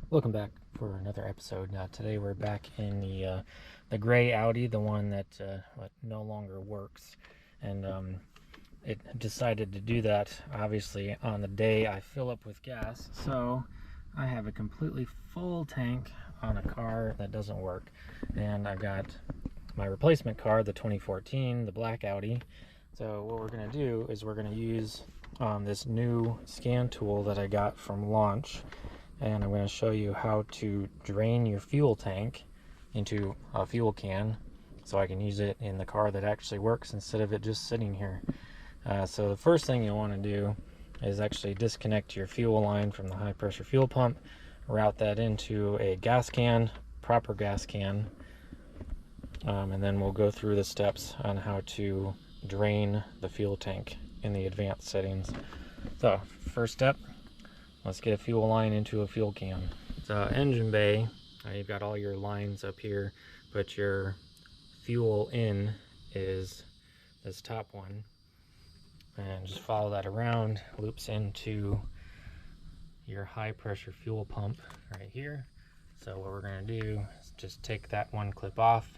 Welcome back for another episode. Today we're back in the gray Audi, the one that no longer works, and it decided to do that obviously on the day I fill up with gas. So I have a completely full tank on a car that doesn't work, and I've got my replacement car, the 2014, the black Audi. So what we're going to do is we're going to use this new scan tool that I got from Launch, and I'm going to show you how to drain your fuel tank into a fuel can so I can use it in the car that actually works instead of it just sitting here. So the first thing you'll want to do is actually disconnect your fuel line from the high pressure fuel pump, route that into a gas can, proper gas can, and then we'll go through the steps on how to drain the fuel tank in the advanced settings. So first step, let's get a fuel line into a fuel can. The engine bay, you've got all your lines up here, but your fuel in is this top one. And just follow that around, loops into your high pressure fuel pump right here. So what we're going to do is just take that one clip off,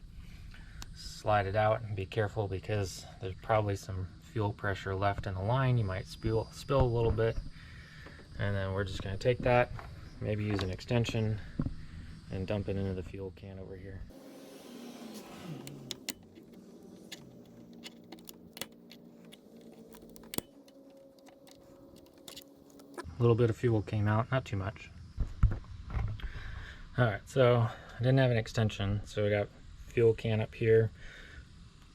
slide it out, and be careful because there's probably some fuel pressure left in the line. You might spill a little bit. And then we're just going to take that, maybe use an extension, and dump it into the fuel can over here. A little bit of fuel came out, not too much. Alright, so I didn't have an extension, so we got fuel can up here.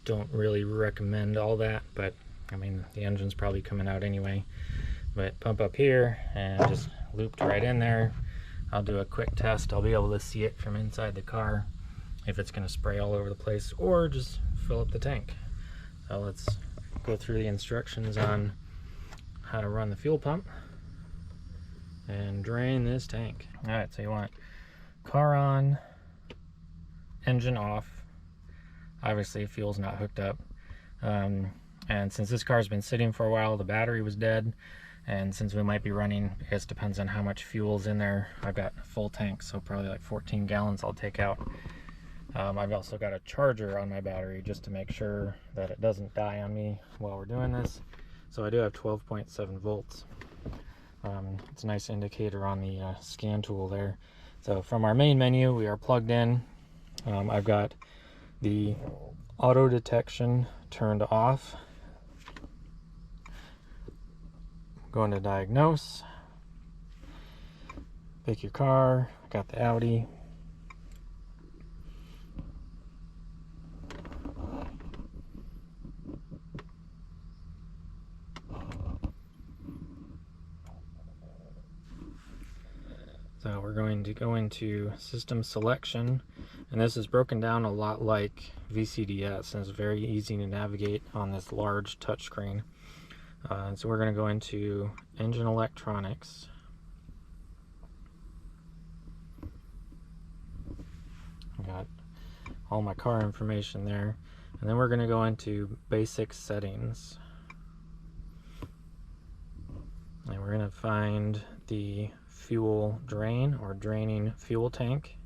Don't really recommend all that, but I mean, the engine's probably coming out anyway. But pump up here and just looped right in there. I'll do a quick test. I'll be able to see it from inside the car if it's going to spray all over the place or just fill up the tank. So let's go through the instructions on how to run the fuel pump and drain this tank. Alright, so you want car on, engine off. Obviously fuel's not hooked up. And since this car's been sitting for a while, the battery was dead. And since we might be running, I guess depends on how much fuel's in there. I've got a full tank, so probably like 14 gallons I'll take out. I've also got a charger on my battery just to make sure that it doesn't die on me while we're doing this. So I do have 12.7 volts. It's a nice indicator on the scan tool there. So from our main menu, we are plugged in. I've got the auto detection turned off. Going to diagnose, pick your car. I got the Audi. So we're going to go into system selection, and this is broken down a lot like VCDS, and it's very easy to navigate on this large touchscreen. So we're going to go into engine electronics. I got all my car information there, and then we're going to go into basic settings, and we're going to find the fuel drain or draining fuel tank,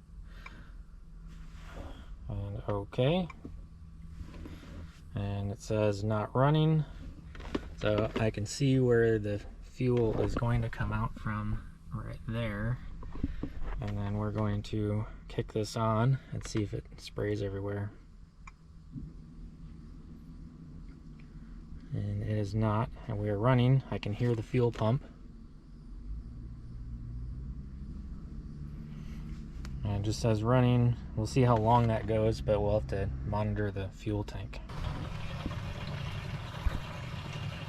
and OK, and it says not running. So I can see where the fuel is going to come out from right there. And then we're going to kick this on and see if it sprays everywhere. And it is not, and we are running. I can hear the fuel pump. And it just says running. We'll see how long that goes, but we'll have to monitor the fuel tank.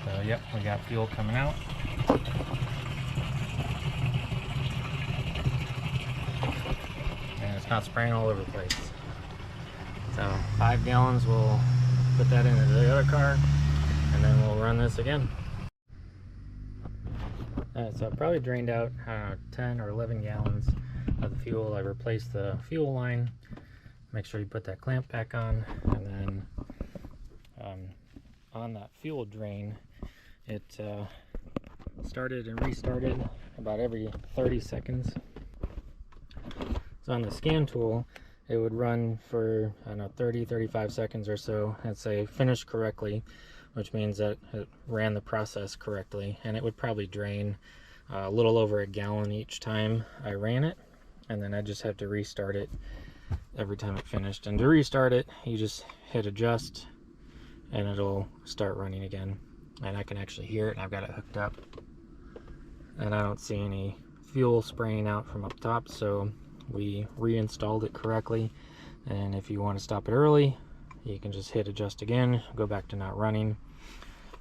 So yep, we got fuel coming out. And it's not spraying all over the place. So 5 gallons, we'll put that into the other car, and then we'll run this again. So I probably drained out 10 or 11 gallons of the fuel. I replaced the fuel line. Make sure you put that clamp back on, and then on that fuel drain, it started and restarted about every 30 seconds. So on the scan tool, it would run for, I don't know, 30-35 seconds or so and say finished correctly, which means that it ran the process correctly, and it would probably drain a little over a gallon each time I ran it, and then I just have to restart it every time it finished. And to restart it, you just hit adjust and it'll start running again, and I can actually hear it, and I've got it hooked up, and I don't see any fuel spraying out from up top, so we reinstalled it correctly. And if you want to stop it early, you can just hit adjust again, go back to not running,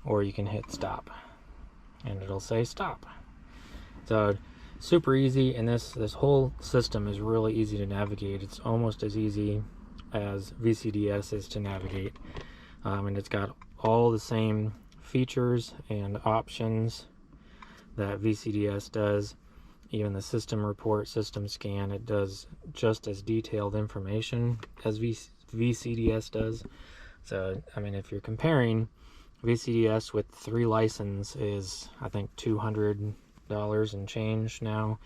or you can hit stop and it'll say stop. So super easy, and this whole system is really easy to navigate. It's almost as easy as VCDS is to navigate, and it's got all the same features and options that VCDS does. Even the system report, system scan, it does just as detailed information as VCDS does. So, I mean, if you're comparing, VCDS with 3 license is, I think, $200 and change now,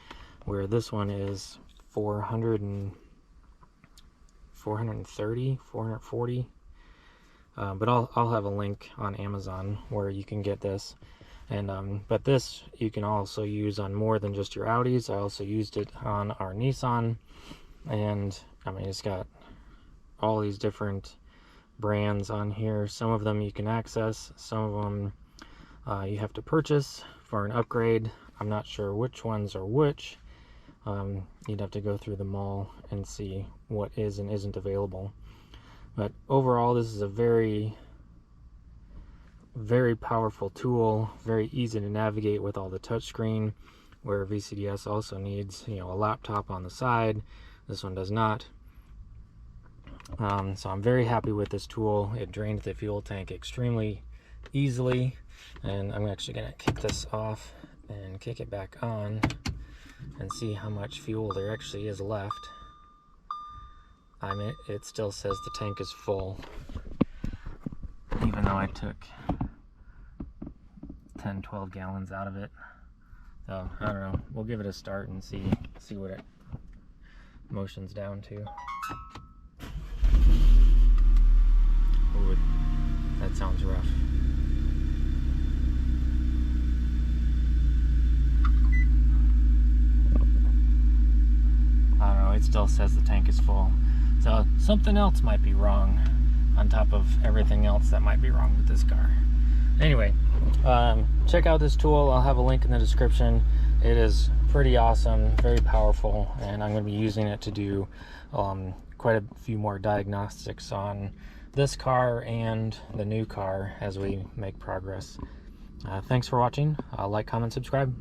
where this one is 440. But I'll have a link on Amazon where you can get this. And but this you can also use on more than just your Audis. I also used it on our Nissan, and I mean, it's got all these different brands on here. Some of them you can access, some of them you have to purchase for an upgrade. I'm not sure which ones are which. You'd have to go through the mall and see what is and isn't available. But overall, this is a very powerful tool, very easy to navigate with all the touchscreen, where VCDS also needs, you know, a laptop on the side. This one does not. So I'm very happy with this tool. It drained the fuel tank extremely easily, and I'm actually going to kick this off and kick it back on and see how much fuel there actually is left. I mean, it still says the tank is full, even though I took 10-12 gallons out of it. So I don't know, we'll give it a start and see what it motions down to. Ooh, that sounds rough. I don't know, it still says the tank is full. So something else might be wrong on top of everything else that might be wrong with this car. Anyway, check out this tool. I'll have a link in the description. It is pretty awesome, very powerful, and I'm going to be using it to do quite a few more diagnostics on this car and the new car as we make progress. Thanks for watching. Like, comment, subscribe.